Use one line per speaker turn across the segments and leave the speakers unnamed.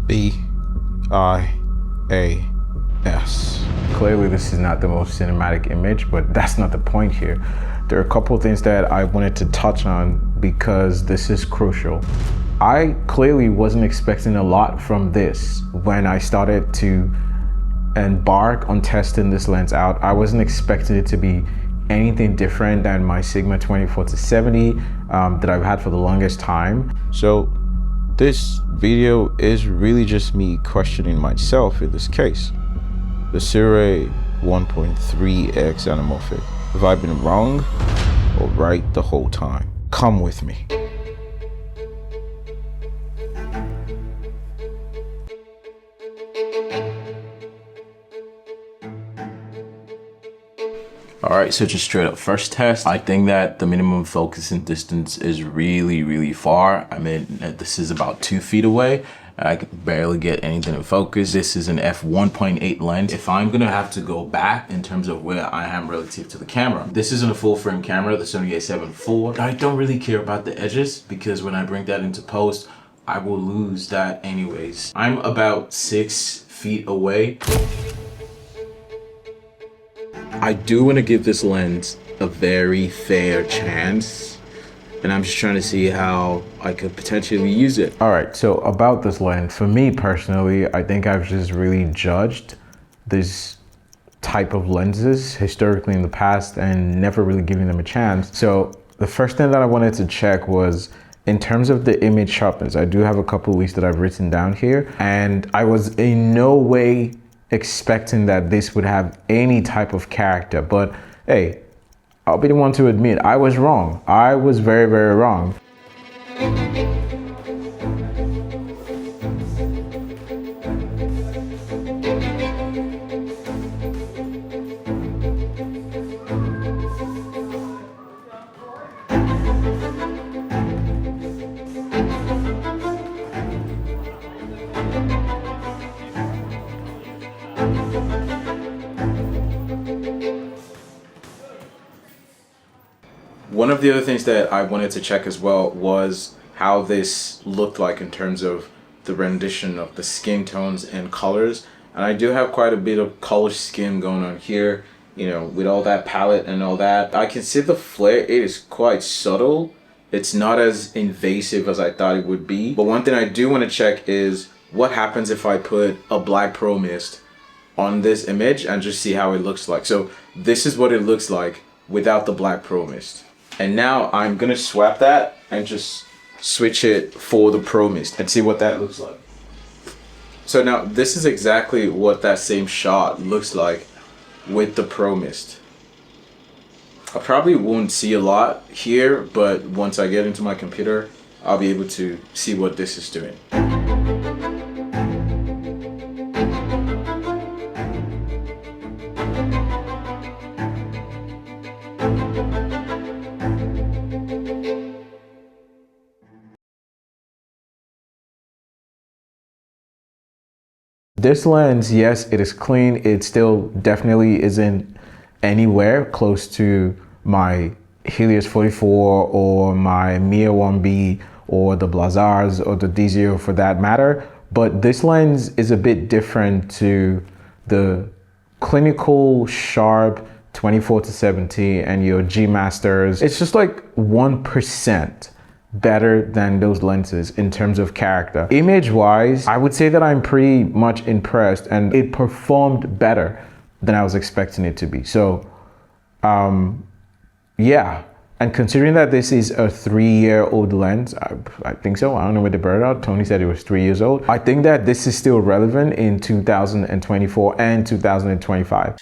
B-I-A-S.
Clearly this is not the most cinematic image, but that's not the point here. There are a couple of things that I wanted to touch on because this is crucial. I clearly wasn't expecting a lot from this when I started to embark on testing this lens out. I wasn't expecting it to be anything different than my Sigma 24-70 that I've had for the longest time.
So this video is really just me questioning myself in this case. The SIRUI 1.3x anamorphic. Have I been wrong or right the whole time? Come with me.
Alright, so just straight up first test, I think that the minimum focusing distance is really far. I mean, this is about 2 feet away. I could barely get anything in focus. This is an f1.8 lens. If I'm gonna have to go back in terms of where I am relative to the camera, this isn't a full frame camera, the Sony a7 IV. I don't really care about the edges because when I bring that into post, I will lose that anyways. I'm about 6 feet away. I do want to give this lens a very fair chance, and I'm just trying to see how I could potentially use it.
All right, so about this lens, for me personally, I think I've just really judged this type of lenses historically in the past and never really giving them a chance. So the first thing that I wanted to check was in terms of the image sharpness. I do have a couple of weeks that I've written down here, and I was in no way expecting that this would have any type of character, but hey, I'll be the one to admit I was wrong. I was very wrong.
One of the other things that I wanted to check as well was how this looked like in terms of the rendition of the skin tones and colors. And I do have quite a bit of color scheme going on here, you know, with all that palette and all that. I can see the flare, it is quite subtle. It's not as invasive as I thought it would be. But one thing I do want to check is what happens if I put a black pro mist on this image and just see how it looks like. So this is what it looks like without the black pro mist. And now I'm gonna swap that and just switch it for the Pro Mist and see what that looks like. So now this is exactly what that same shot looks like with the Pro Mist. I probably won't see a lot here, but once I get into my computer, I'll be able to see what this is doing.
This lens, yes, it is clean. It still definitely isn't anywhere close to my Helios 44 or my Mia 1B or the Blazars or the D0 for that matter. But this lens is a bit different to the clinical sharp 24-70 and your G Masters. It's just like 1% better than those lenses in terms of character. Image wise, I would say that I'm pretty much impressed, and it performed better than I was expecting it to be. So yeah, and considering that this is a 3-year-old lens, I think so, I don't know where they brought it out. Tony said it was 3 years old. I think that this is still relevant in 2024 and 2025.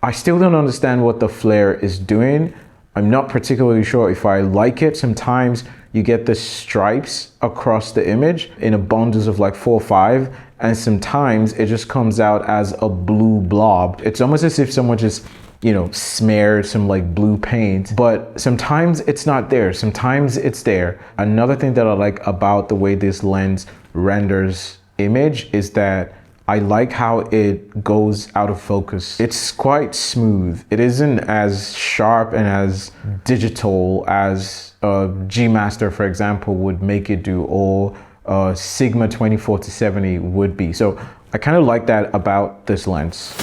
I still don't understand what the flare is doing. I'm not particularly sure if I like it. Sometimes you get the stripes across the image in abundance of like 4 or 5, and sometimes it just comes out as a blue blob. It's almost as if someone just, you know, smeared some like blue paint, but sometimes it's not there, sometimes it's there. Another thing that I like about the way this lens renders image is that I like how it goes out of focus. It's quite smooth. It isn't as sharp and as digital as a G Master, for example, would make it do, or Sigma 24-70 would be. So I kind of like that about this lens.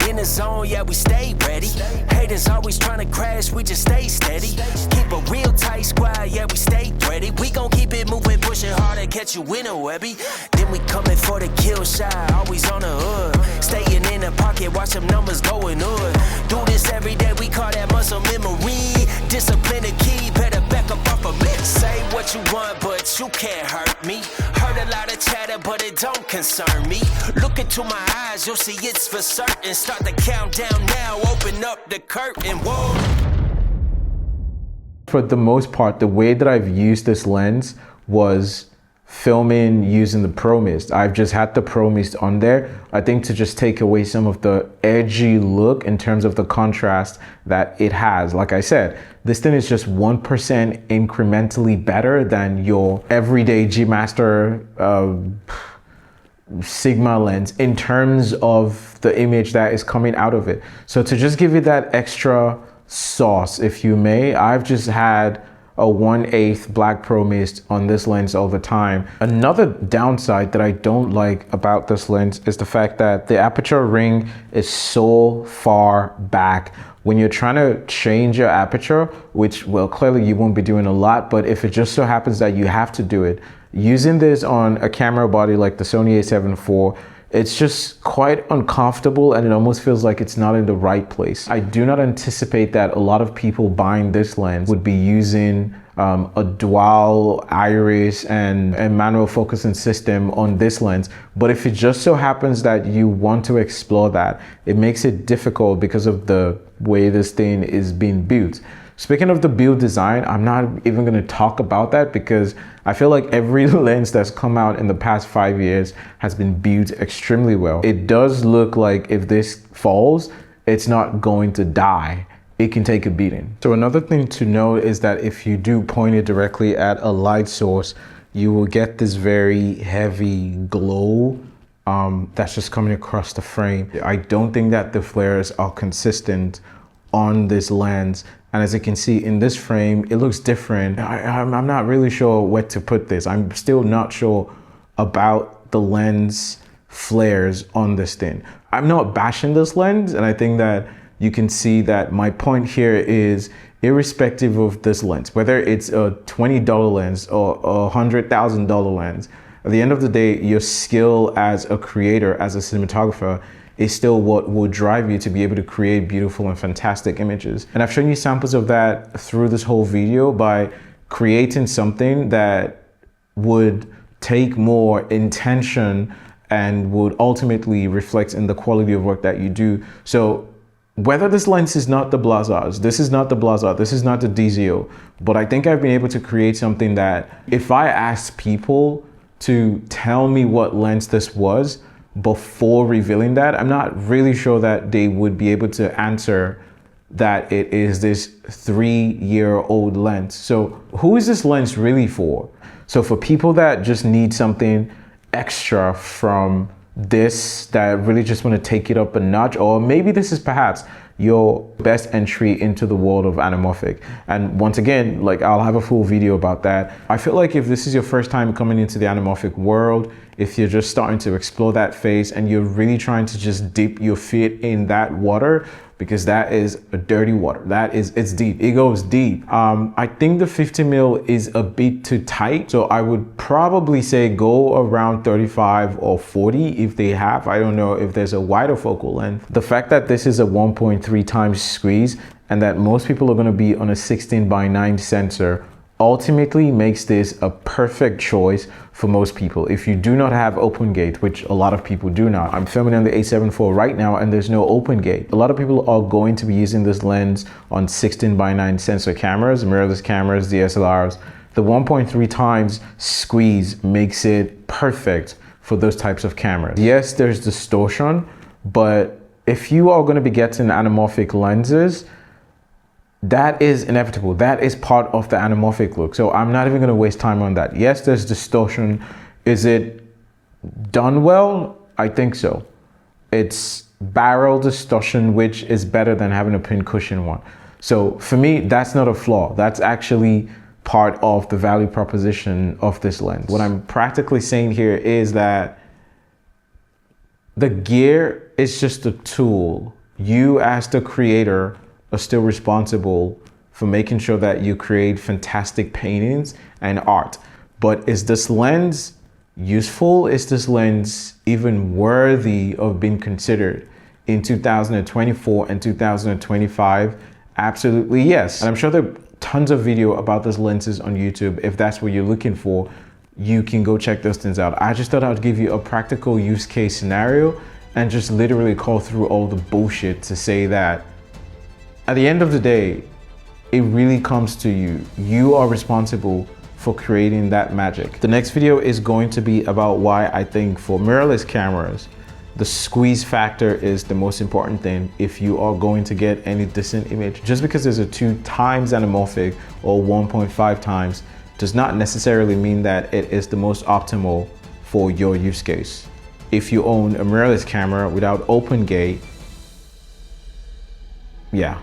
In the zone, yeah, we stay ready. Haters always trying to crash, we just stay steady. Keep a real tight squad, yeah, we stay ready. We gon' keep it moving, pushing harder, catch you in a webby. Then we coming for the kill shot, always on the hood. Staying in the pocket, watch them numbers going up. Do this every day, we call that muscle memory. Discipline the key, better back up off of me. Say what you want, but you can't hurt me. Heard a lot of chatter, but it don't concern me. Look into my eyes, you'll see it's for certain. Start the countdown now, open up the curtain, whoa.
For the most part, the way that I've used this lens was filming using the Pro Mist. I've just had the Pro Mist on there, I think, to just take away some of the edgy look in terms of the contrast that it has. Like I said, this thing is just 1% incrementally better than your everyday G Master Sigma lens in terms of the image that is coming out of it. So to just give it that extra sauce, if you may, I've just had a 1/8 black Pro Mist on this lens all the time. Another downside that I don't like about this lens is the fact that the aperture ring is so far back. When you're trying to change your aperture, which, well, clearly you won't be doing a lot, but if it just so happens that you have to do it, using this on a camera body like the Sony a7 IV, it's just quite uncomfortable, and it almost feels like it's not in the right place. I do not anticipate that a lot of people buying this lens would be using a dual iris and manual focusing system on this lens. But if it just so happens that you want to explore that, it makes it difficult because of the way this thing is being built. Speaking of the build design, I'm not even going to talk about that because I feel like every lens that's come out in the past 5 years has been built extremely well. It does look like if this falls, it's not going to die. It can take a beating. So another thing to note is that if you do point it directly at a light source, you will get this very heavy glow that's just coming across the frame. I don't think that the flares are consistent on this lens. And as you can see in this frame, it looks different. I'm not really sure where to put this. I'm still not sure about the lens flares on this thing. I'm not bashing this lens, and I think that you can see that my point here is, irrespective of this lens, whether it's a $20 lens or a $100,000 lens, at the end of the day, your skill as a creator, as a cinematographer, is still what will drive you to be able to create beautiful and fantastic images. And I've shown you samples of that through this whole video by creating something that would take more intention and would ultimately reflect in the quality of work that you do. So whether this lens is not the Blazars, this is not the Blazar, this is not the DZO, but I think I've been able to create something that if I asked people to tell me what lens this was before revealing that, I'm not really sure that they would be able to answer that it is this 3-year-old lens. So who is this lens really for? So for people that just need something extra from this, that really just want to take it up a notch, or maybe this is perhaps your best entry into the world of anamorphic. And once again, like, I'll have a full video about that. I feel like if this is your first time coming into the anamorphic world, if you're just starting to explore that phase and you're really trying to just dip your feet in that water, because that is a dirty water. It's deep, it goes deep. I think the 50mm is a bit too tight. So I would probably say go around 35 or 40 if they have. I don't know if there's a wider focal length. The fact that this is a 1.3 times squeeze and that most people are gonna be on a 16:9 sensor ultimately makes this a perfect choice for most people. If you do not have open gate, which a lot of people do not, I'm filming on the A7 IV right now and there's no open gate. A lot of people are going to be using this lens on 16:9 sensor cameras, mirrorless cameras, DSLRs. The 1.3 times squeeze makes it perfect for those types of cameras. Yes, there's distortion, but if you are going to be getting anamorphic lenses, that is inevitable. That is part of the anamorphic look. So I'm not even going to waste time on that. Yes, there's distortion. Is it done well? I think so. It's barrel distortion, which is better than having a pin cushion one. So for me, that's not a flaw. That's actually part of the value proposition of this lens. What I'm practically saying here is that the gear is just a tool. You as the creator are still responsible for making sure that you create fantastic paintings and art. But is this lens useful? Is this lens even worthy of being considered in 2024 and 2025? Absolutely yes. And I'm sure there are tons of video about these lenses on YouTube. If that's what you're looking for, you can go check those things out. I just thought I'd give you a practical use case scenario and just literally call through all the bullshit to say that at the end of the day, it really comes to you. You are responsible for creating that magic. The next video is going to be about why I think for mirrorless cameras, the squeeze factor is the most important thing if you are going to get any decent image. Just because there's a 2 times anamorphic or 1.5 times does not necessarily mean that it is the most optimal for your use case. If you own a mirrorless camera without open gate, yeah,